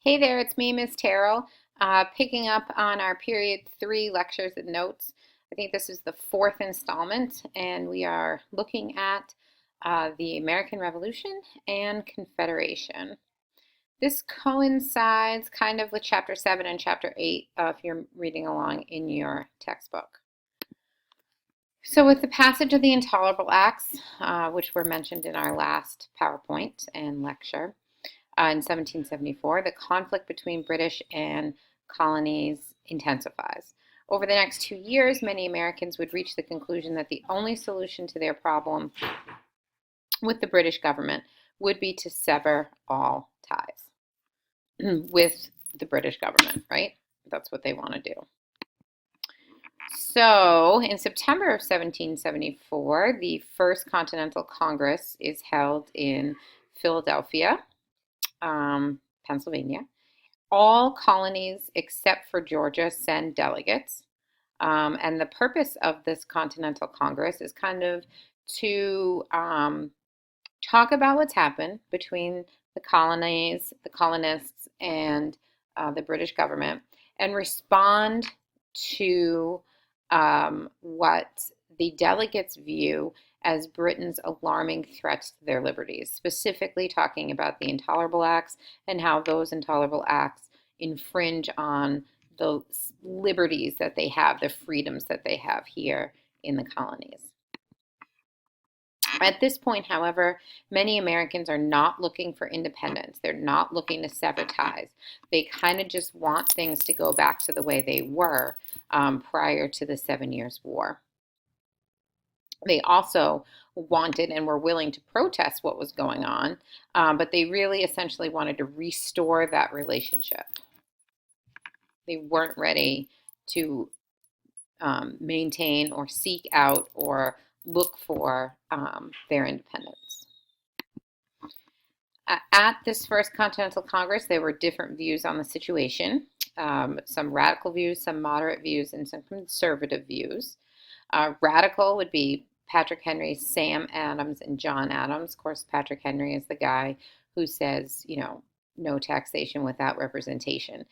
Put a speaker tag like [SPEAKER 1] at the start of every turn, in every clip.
[SPEAKER 1] Hey there, it's me, Miss Terrell, picking up on our Period 3 lectures and notes. I think this is the fourth installment, and we are looking at the American Revolution and Confederation. This coincides kind of with Chapter 7 and Chapter 8 if you're reading along in your textbook. So with the passage of the Intolerable Acts, which were mentioned in our last PowerPoint and lecture, in 1774, the conflict between British and colonies intensifies. Over the next 2 years, many Americans would reach the conclusion that the only solution to their problem with the British government would be to sever all ties with the British government, right? That's what they want to do. So, in September of 1774, the First Continental Congress is held in Philadelphia, Pennsylvania. All colonies except for Georgia send delegates. And the purpose of this Continental Congress is kind of to talk about what's happened between the colonies, the colonists, and the British government, and respond to what the delegates view as Britain's alarming threats to their liberties, specifically talking about the Intolerable Acts and how those Intolerable Acts infringe on the liberties that they have, the freedoms that they have here in the colonies. At this point, however, many Americans are not looking for independence. They're not looking to sever ties. They kind of just want things to go back to the way they were prior to the 7 Years' War. They also wanted and were willing to protest what was going on, but they really essentially wanted to restore that relationship. They weren't ready to maintain or seek out or look for their independence. At this First Continental Congress, there were different views on the situation, some radical views, some moderate views, and some conservative views. Radical would be Patrick Henry, Sam Adams, and John Adams. Of course, Patrick Henry is the guy who says, no taxation without representation.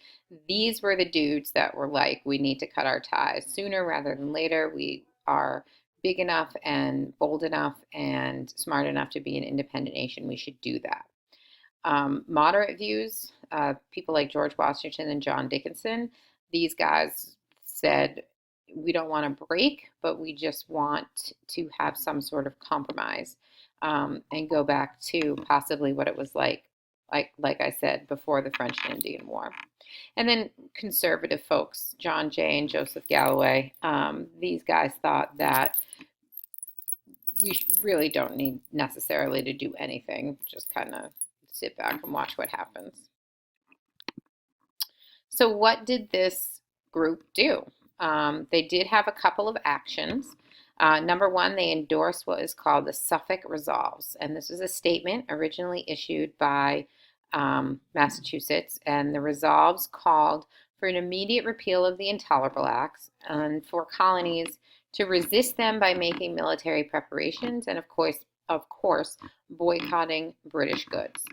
[SPEAKER 1] These were the dudes that were like, we need to cut our ties sooner rather than later. We are big enough and bold enough and smart enough to be an independent nation. We should do that. Moderate views, people like George Washington and John Dickinson, these guys said, we don't want to break, but we just want to have some sort of compromise and go back to possibly what it was like I said, before the French and Indian War. And then conservative folks, John Jay and Joseph Galloway, these guys thought that we really don't need necessarily to do anything, just kind of sit back and watch what happens. So what did this group do? They did have a couple of actions. Number one, they endorsed what is called the Suffolk Resolves, and this was a statement originally issued by Massachusetts, and the resolves called for an immediate repeal of the Intolerable Acts and for colonies to resist them by making military preparations and, of course, boycotting British goods.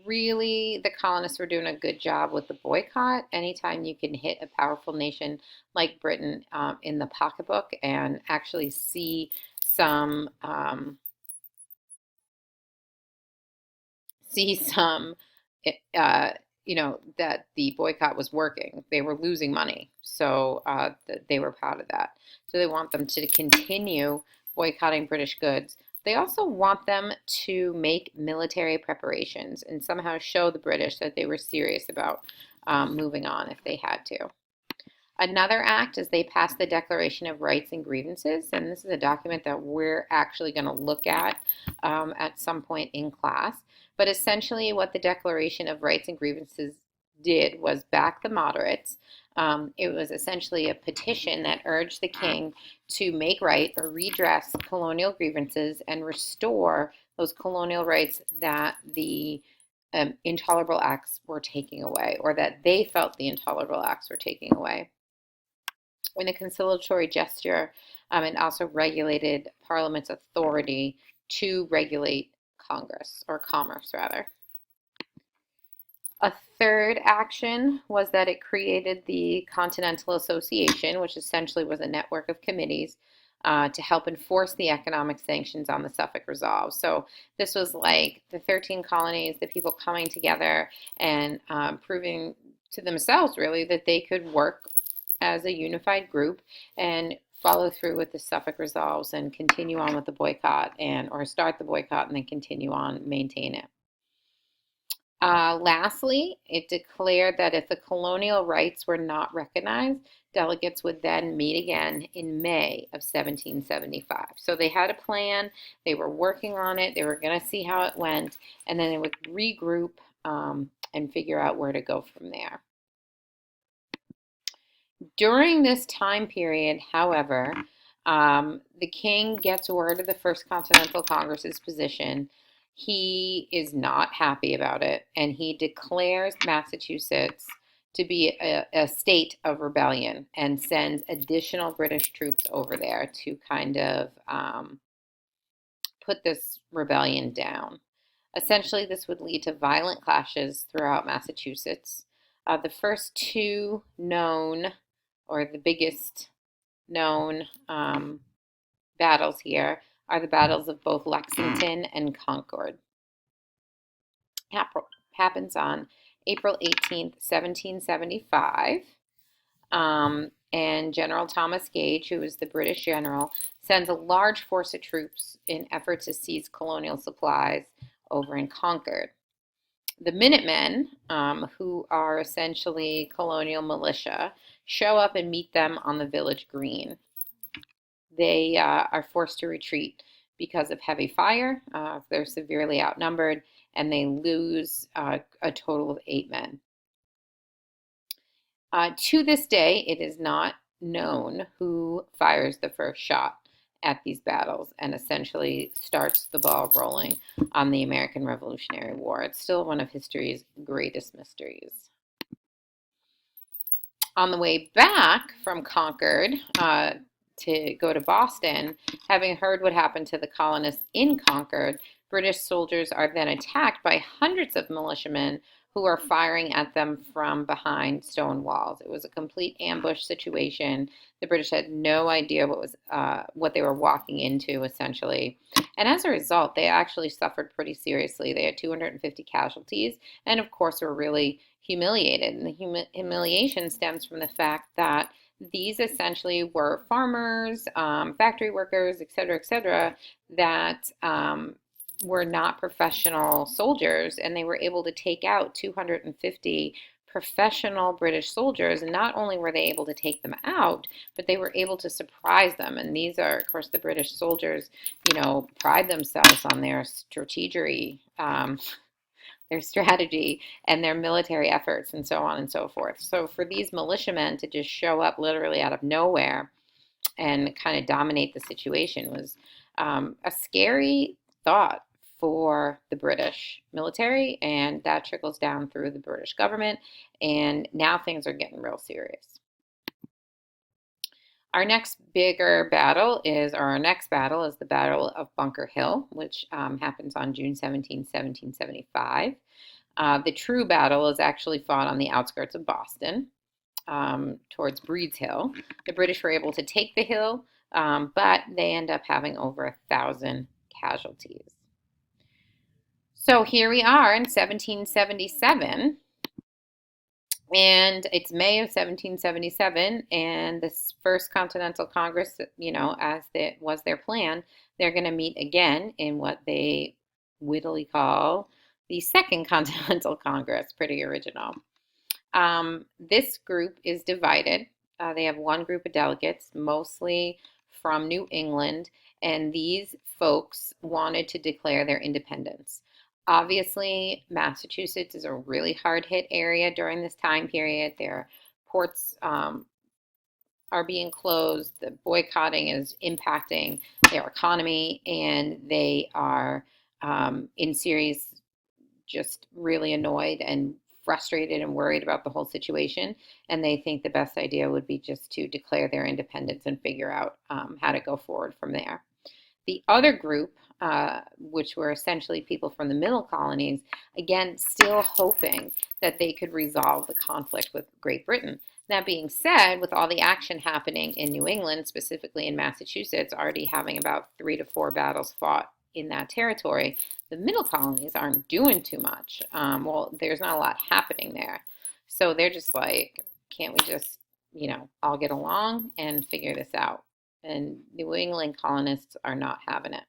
[SPEAKER 1] Really, the colonists were doing a good job with the boycott. Anytime you can hit a powerful nation like Britain in the pocketbook and actually see some that the boycott was working. They were losing money, so they were proud of that. So they want them to continue boycotting British goods. They also want them to make military preparations and somehow show the British that they were serious about moving on if they had to. Another act is they passed the Declaration of Rights and Grievances, and this is a document that we're actually going to look at some point in class. But essentially what the Declaration of Rights and Grievances did was back the moderates. It was essentially a petition that urged the king to make right or redress colonial grievances and restore those colonial rights that the Intolerable Acts were taking away, or that they felt the Intolerable Acts were taking away. In a conciliatory gesture, and also regulated Parliament's authority to regulate Congress, or commerce rather. A third action was that it created the Continental Association, which essentially was a network of committees to help enforce the economic sanctions on the Suffolk Resolve. So this was like the 13 colonies, the people coming together and proving to themselves, really, that they could work as a unified group and follow through with the Suffolk Resolves and continue on with the boycott or start the boycott and then continue on, maintain it. Lastly, it declared that if the colonial rights were not recognized, delegates would then meet again in May of 1775. So they had a plan, they were working on it, they were going to see how it went, and then they would regroup and figure out where to go from there. During this time period, however, the king gets word of the First Continental Congress's position. He is not happy about it, and he declares Massachusetts to be a state of rebellion and sends additional British troops over there to kind of put this rebellion down. Essentially, this would lead to violent clashes throughout Massachusetts. The first two known, or the biggest known battles here, are the battles of both Lexington and Concord. Happens on April 18th, 1775. And General Thomas Gage, who was the British general, sends a large force of troops in effort to seize colonial supplies over in Concord. The Minutemen, who are essentially colonial militia, show up and meet them on the village green. They are forced to retreat because of heavy fire. They're severely outnumbered, and they lose a total of 8 men. To this day, it is not known who fires the first shot at these battles and essentially starts the ball rolling on the American Revolutionary War. It's still one of history's greatest mysteries. On the way back from Concord to go to Boston, having heard what happened to the colonists in Concord, British soldiers are then attacked by hundreds of militiamen who are firing at them from behind stone walls. It was a complete ambush situation. The British had no idea what they were walking into, essentially. And as a result, they actually suffered pretty seriously. They had 250 casualties, and of course were really humiliated. And the humiliation stems from the fact that these essentially were farmers, factory workers, et cetera, that were not professional soldiers, and they were able to take out 250 professional British soldiers. And not only were they able to take them out, but they were able to surprise them. And these are, of course, the British soldiers, pride themselves on their strategy, and their military efforts, and so on and so forth. So for these militiamen to just show up literally out of nowhere and kind of dominate the situation was a scary thought for the British military, and that trickles down through the British government, and now things are getting real serious. Our next battle is the Battle of Bunker Hill, which happens on June 17, 1775. The true battle is actually fought on the outskirts of Boston, towards Breed's Hill. The British were able to take the hill, but they end up having over 1,000 casualties. So here we are in 1777, and it's May of 1777, and this First Continental Congress, as it was their plan, they're going to meet again in what they wittily call the Second Continental Congress. Pretty original. This group is divided. They have one group of delegates, mostly from New England, and these folks wanted to declare their independence. Obviously, Massachusetts is a really hard-hit area during this time period. Their ports are being closed. The boycotting is impacting their economy, and they are in serious, just really annoyed and frustrated and worried about the whole situation. And they think the best idea would be just to declare their independence and figure out how to go forward from there. The other group, which were essentially people from the middle colonies, again, still hoping that they could resolve the conflict with Great Britain. That being said, with all the action happening in New England, specifically in Massachusetts, already having about 3 to 4 battles fought in that territory, the middle colonies aren't doing too much. Well, there's not a lot happening there. So they're just like, can't we just, all get along and figure this out? And New England colonists are not having it.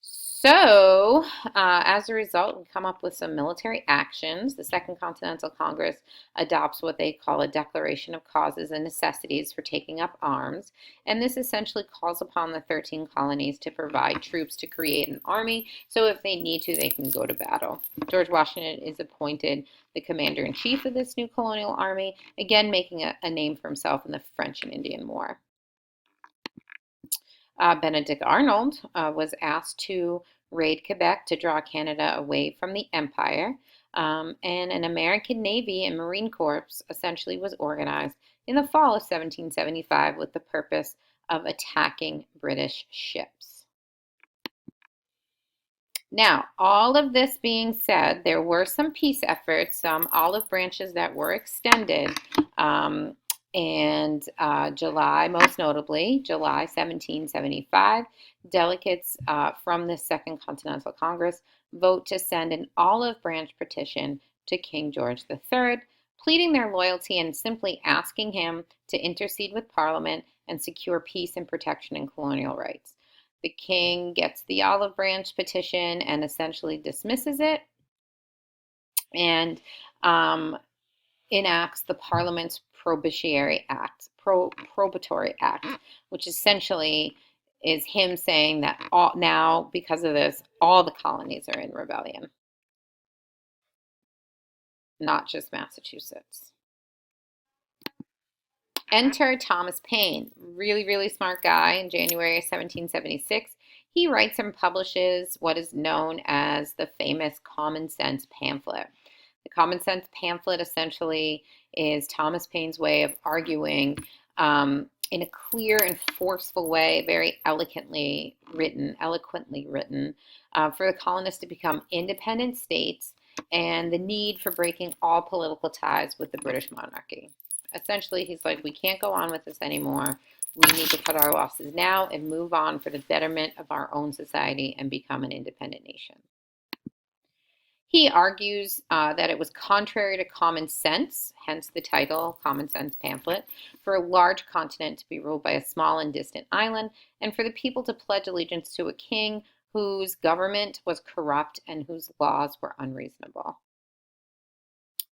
[SPEAKER 1] So, as a result, we come up with some military actions. The Second Continental Congress adopts what they call a Declaration of Causes and Necessities for taking up arms. And this essentially calls upon the 13 colonies to provide troops to create an army. So if they need to, they can go to battle. George Washington is appointed the commander-in-chief of this new colonial army, again making a name for himself in the French and Indian War. Benedict Arnold was asked to raid Quebec to draw Canada away from the Empire, and an American Navy and Marine Corps essentially was organized in the fall of 1775 with the purpose of attacking British ships. Now, all of this being said, there were some peace efforts, some olive branches that were extended. And July, most notably, July 1775, delegates from the Second Continental Congress vote to send an olive branch petition to King George III, pleading their loyalty and simply asking him to intercede with Parliament and secure peace and protection in colonial rights. The king gets the olive branch petition and essentially dismisses it and enacts the Parliament's Probatory Act, which essentially is him saying that now, because of this, all the colonies are in rebellion, not just Massachusetts. Enter Thomas Paine, really, really smart guy. In January 1776, he writes and publishes what is known as the famous Common Sense pamphlet. The Common Sense pamphlet essentially is Thomas Paine's way of arguing in a clear and forceful way, very eloquently written, for the colonists to become independent states and the need for breaking all political ties with the British monarchy. Essentially, he's like, we can't go on with this anymore. We need to cut our losses now and move on for the betterment of our own society and become an independent nation. He argues that it was contrary to common sense, hence the title, Common Sense Pamphlet, for a large continent to be ruled by a small and distant island, and for the people to pledge allegiance to a king whose government was corrupt and whose laws were unreasonable.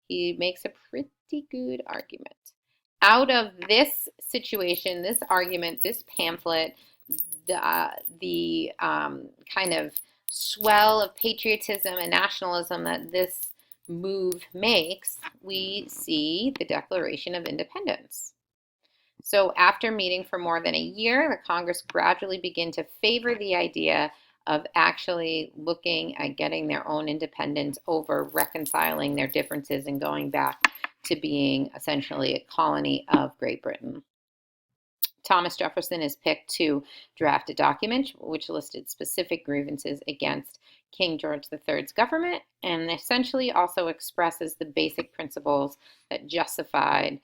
[SPEAKER 1] He makes a pretty good argument. Out of this situation, this argument, this pamphlet, the kind of swell of patriotism and nationalism that this move makes, we see the Declaration of Independence. So after meeting for more than a year, the Congress gradually began to favor the idea of actually looking at getting their own independence over reconciling their differences and going back to being essentially a colony of Great Britain. Thomas Jefferson is picked to draft a document which listed specific grievances against King George III's government and essentially also expresses the basic principles that justified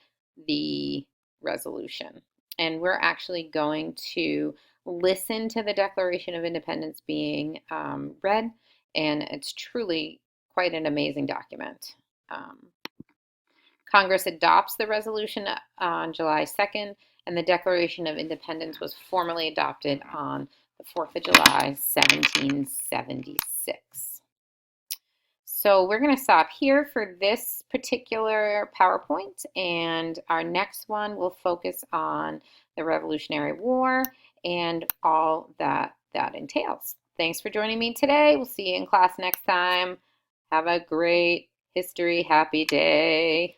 [SPEAKER 1] the resolution. And we're actually going to listen to the Declaration of Independence being read, and it's truly quite an amazing document. Congress adopts the resolution on July 2nd, and the Declaration of Independence was formally adopted on the 4th of July, 1776. So we're going to stop here for this particular PowerPoint, and our next one will focus on the Revolutionary War and all that entails. Thanks for joining me today. We'll see you in class next time. Have a great history happy day.